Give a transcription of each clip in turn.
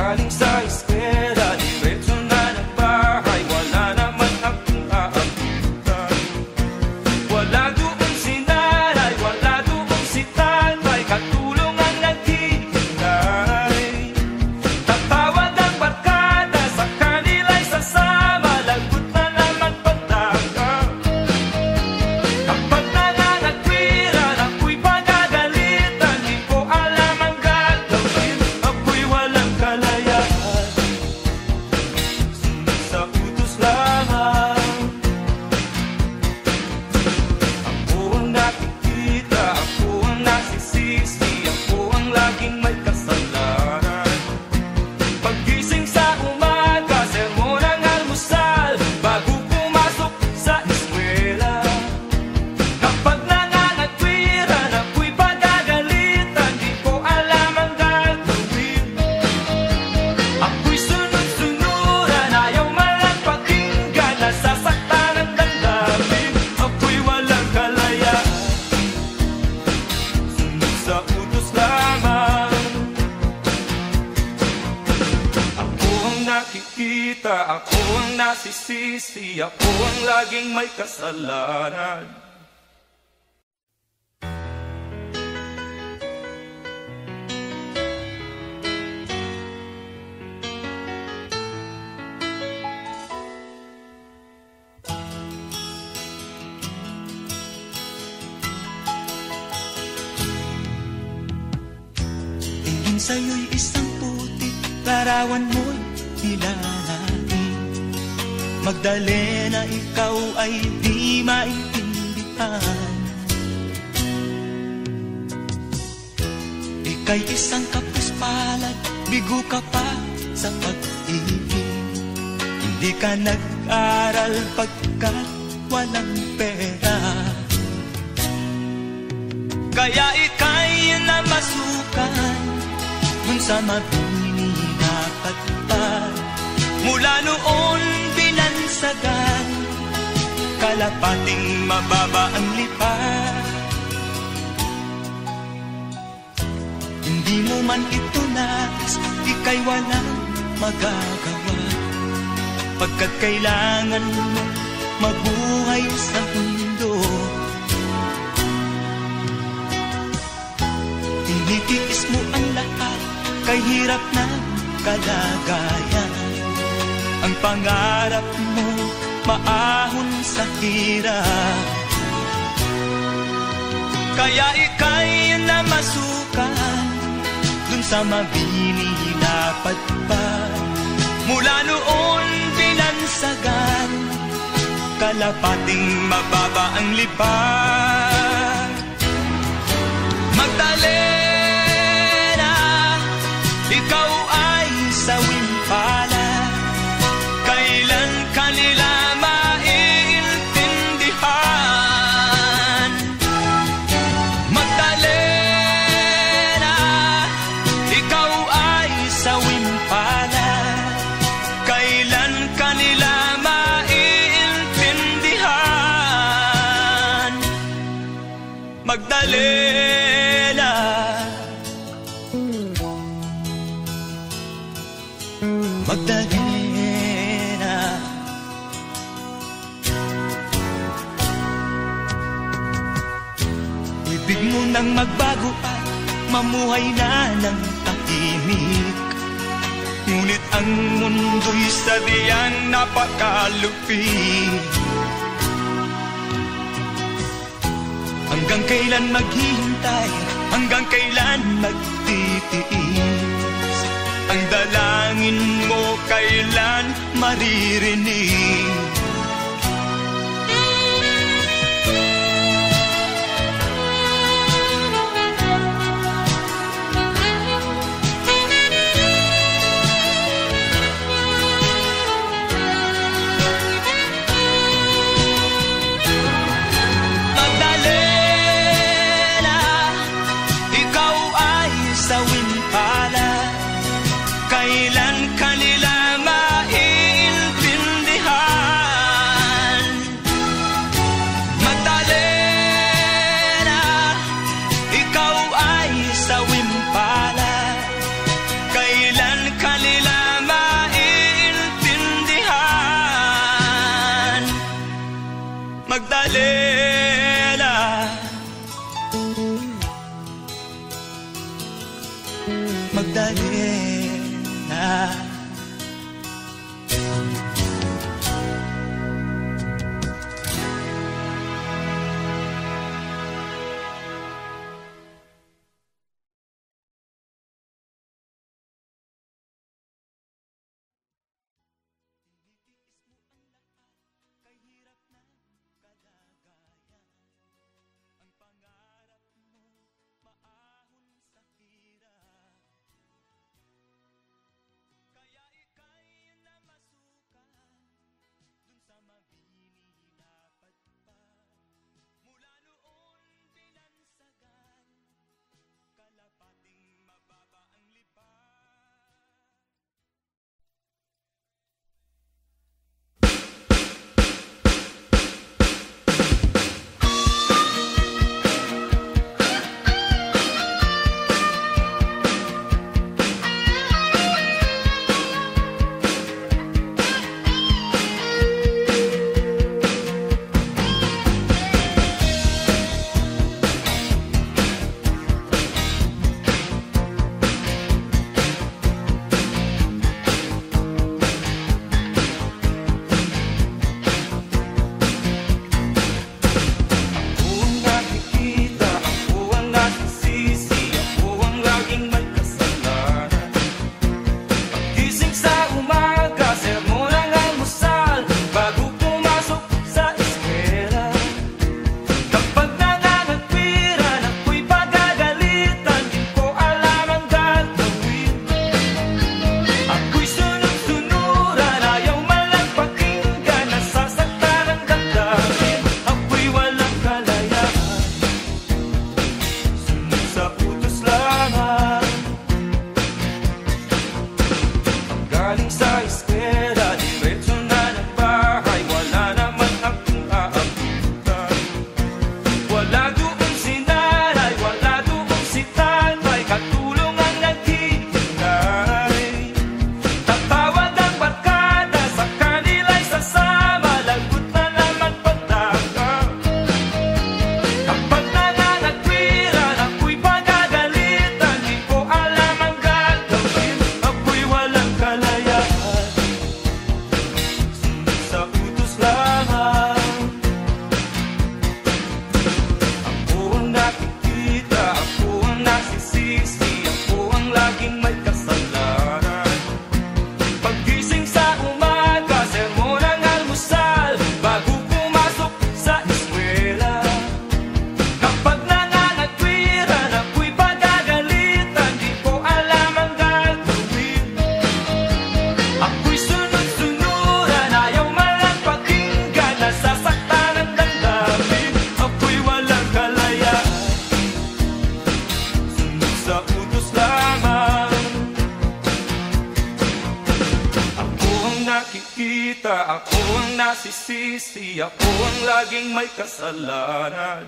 galing sa eskwela, diretso na ng bahay, wala naman akong aabutan. Wala doon si nanay, wala doon si tatay, katulong ang naghihintay. Tatawag ang barkada, sa kanila'y sasama, lagot na naman pagdaga. Kapag nangangatwiran, ako'y pagagalitan, di ko alam ang gagawin, ako'y walang kalayaan. Sunod sa utos lamang. Ako ang nakikita, ako ang nasisisi, ako ang laging may kasalanan. Paggising sa umaga, sermon ang almusal, bago pumasok sa eskwela. Kapag nangangatwiran, ako'y pagagalitan, di ko alam ang gagawin. Ako'y sunod-sunuran, ayaw malang pakinggan, nasasaktan ang damdamin, ako'y walang kalayaan. Sunod sa utos lamang. Ako ang nakikita, ako ang nasisisi, ako ang laging may kasalanan. Tingin sa'yo'y isang putik, larawan mo'y nilalain. Magdalena, ikaw ay di maintindihan. Ika'y isang kapuspalad, bigo ka pa sa pag-ibig. Hindi ka nag-aral pagkat walang pera. Kaya ika'y namasukan dun sa mabini na patpad. Mula noon binansagan, kalapating mababa ang lipad. Hindi mo man ito nais, ika'y walang magagawa, pagkat kailangan mo mabuhay sa mundo. Tinitiis mo ang lahat, kay hirap ng kalagayan. Ang pangarap mo, maahon sa hirap. Kaya ika'y namasukan dun sa mabini na patpad. Mula noon binansagan, kalapating mababa ang lipad. Magdalena, ikaw ay sawing palad, kailan kanila maiintindihan. Magdalena, ikaw ay sawing palad, kailan kanila maiintindihan. Magdalena, Magdalena, ibig mo nang magbago at mamuhay na ng tahimik. Ngunit ang mundo'y sadyang napakalupit. Hanggang kailan maghihintay, hanggang kailan magtitiis? Ang dalangin mo kailan maririnig? Magdalena, ikaw ay sawing palad, kailan kanila maiintindihan. Magdalena, Magdalena. Ako ang nasisisi, ako ang laging may kasalanan.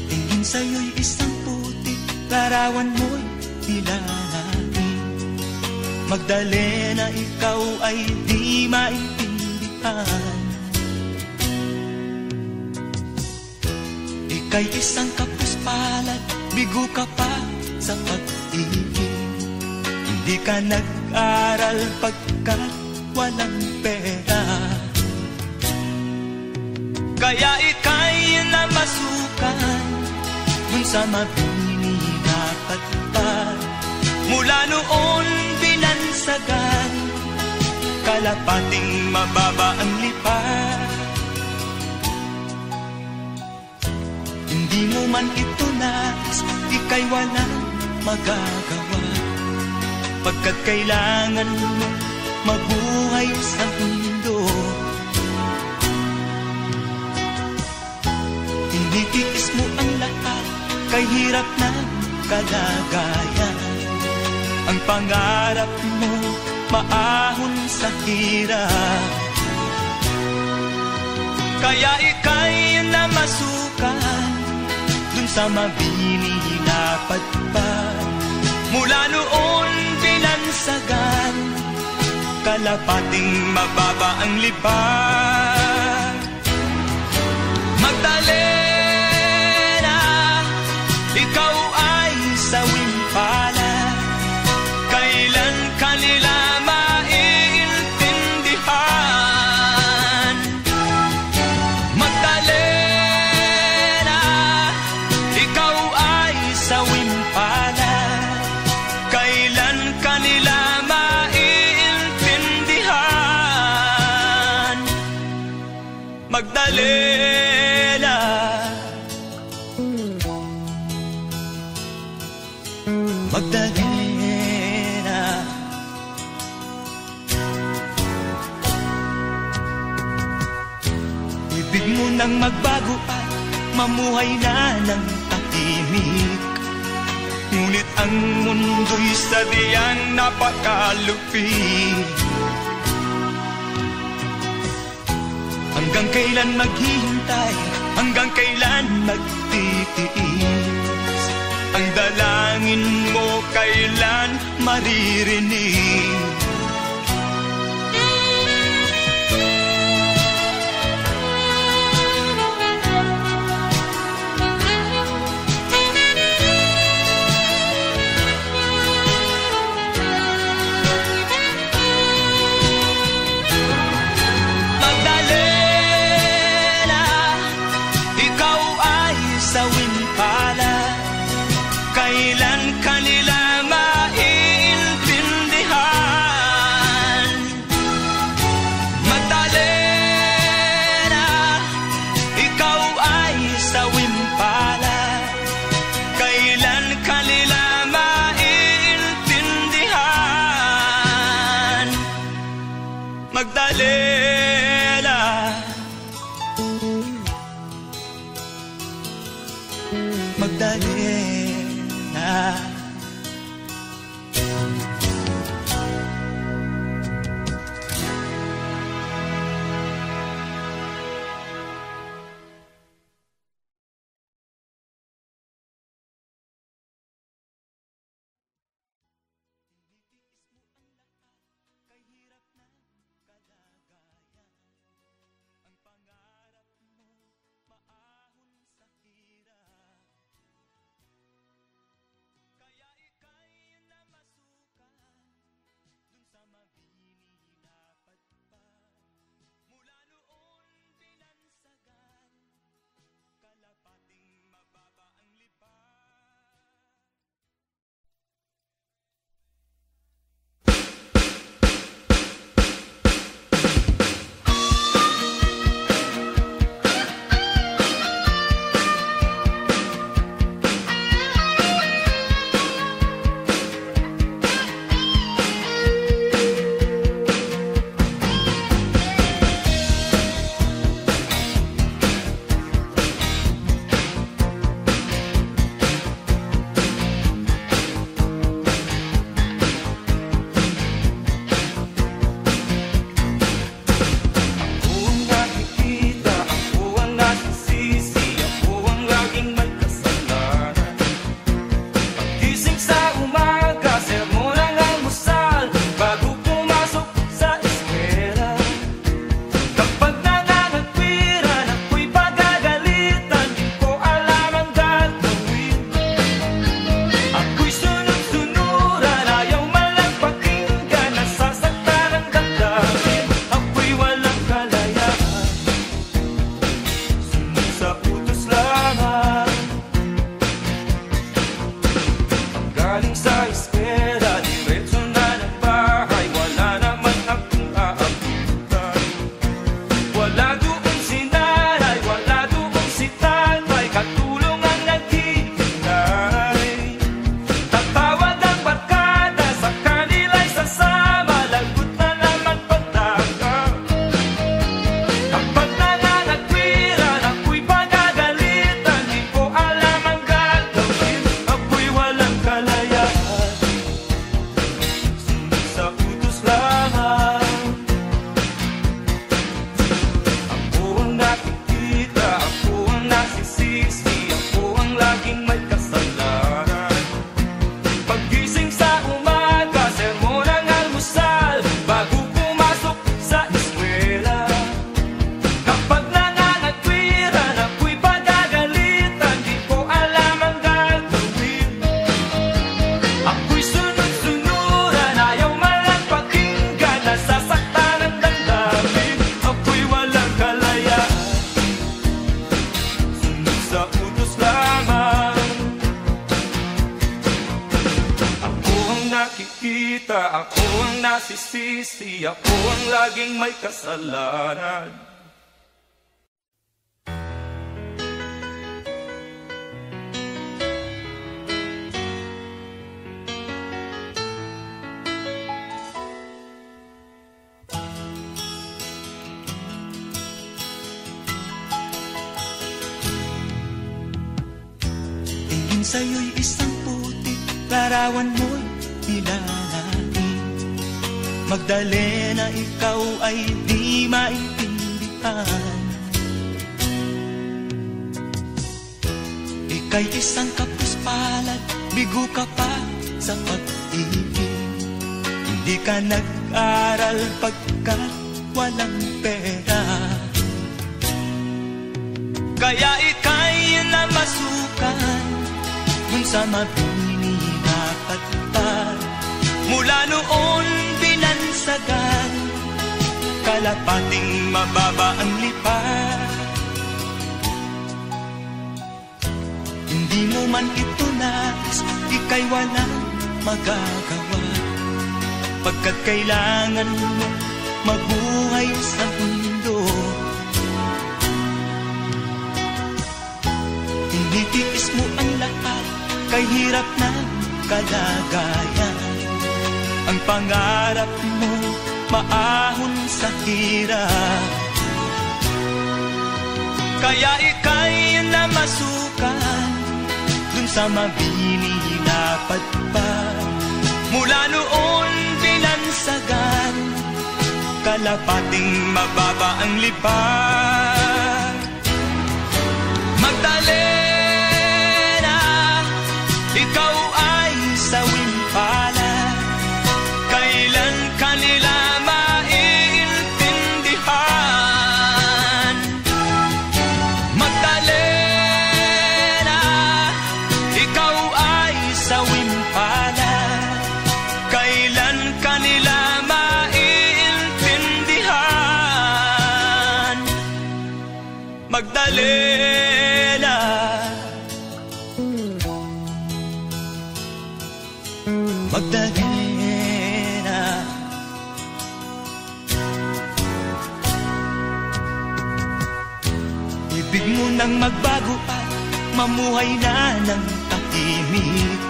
Tingin sa'yo'y isang putik, larawan mo'y nilalangin. Magdalena, ikaw ay di maintindihan. Ika'y isang kapuspalad, bigo ka pa sa pag-ibig. Hindi ka nag-aral pagkat walang pera. Kaya ika'y namasukan dun sa mabini na patpad. Mula noon binansagan, kalapating mababa ang lipad. Hindi mo man ito nais, ika'y walang magagawa, pagkat kailangan mo mabuhay sa mundo. Tinitiis mo ang lahat, kay hirap ng kalagayan. Ang pangarap mo maahon sa hirap. Kaya ika'y namasukan dun sa mabinilapad pa. Mula noon binansagan, kalapating mababa ang lipat. Magdalena, ikaw ay sawing palad, kailan kanila maiintindihan? Magdalena, ikaw ay sawing palad, kailan kanila maiintindihan? Magdalena, Magdalena, ibig mo nang magbago at mamuhay na ng tahimik. Ngunit ang mundo'y sadyang napakalupit. Hanggang kailan maghihintay? Hanggang kailan magtitiis? Ang dalangin mo kailan maririnig? Kailan kanila maiintindihan? Magdalena, ikaw ay sawing palad, kailan kanila maiintindihan? Magdalena, Magdalena. nakikita, ako ang nasisisi, ako ang laging may kasalanan. Tingin sa'yo'y isang putik, larawan mo'y nilalangin. Magdalena, ikaw ay di maintindihan. Ika'y isang kapuspalad, bigo ka pa sa pag-ibig. Hindi ka nag-aral pagkat walang pera. Kaya ika'y namasukan dun sa mabini na patpad. Mula noon binansagan, kalapating mababa ang lipad. Hindi mo man ito nais, ika'y walang magagawa, pagkat kailangan mo mabuhay sa mundo. Tinitiis mo ang lahat, kay hirap ng kalagayan. Ang pangarap mo, maahon sa hirap. Kaya ika'y namasukan dun sa mabini na patpad. Mula noon binansagan, kalapating mababa ang lipad. Magdalena, ikaw ay sawing palad. Kailan kanila maiintindihan? Magdalena, ikaw ay sawing palad. Kailan kanila maiintindihan? Magdalena, Magdalena. Ibig mo nang magbago at mamuhay na ng tahimik.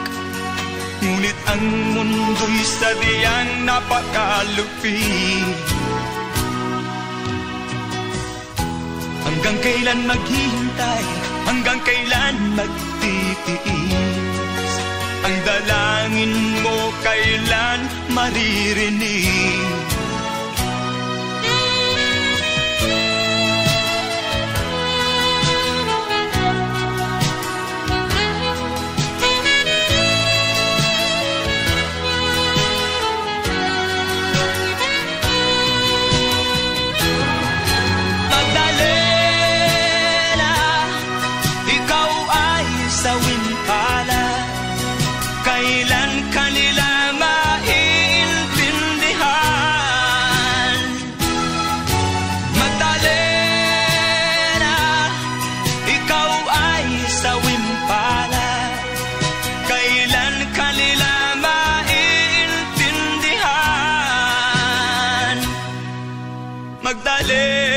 Ngunit ang mundo'y sadyang napakalupit. Hanggang kailan maghihintay, hanggang kailan magtitiis? Ang dalangin mo kailan maririnig? Magdalena, ikaw ay sawing palad. Kailan kanila maiintindihan? Magdalena, ikaw ay sawing palad. Kailan kanila maiintindihan? Magdalena.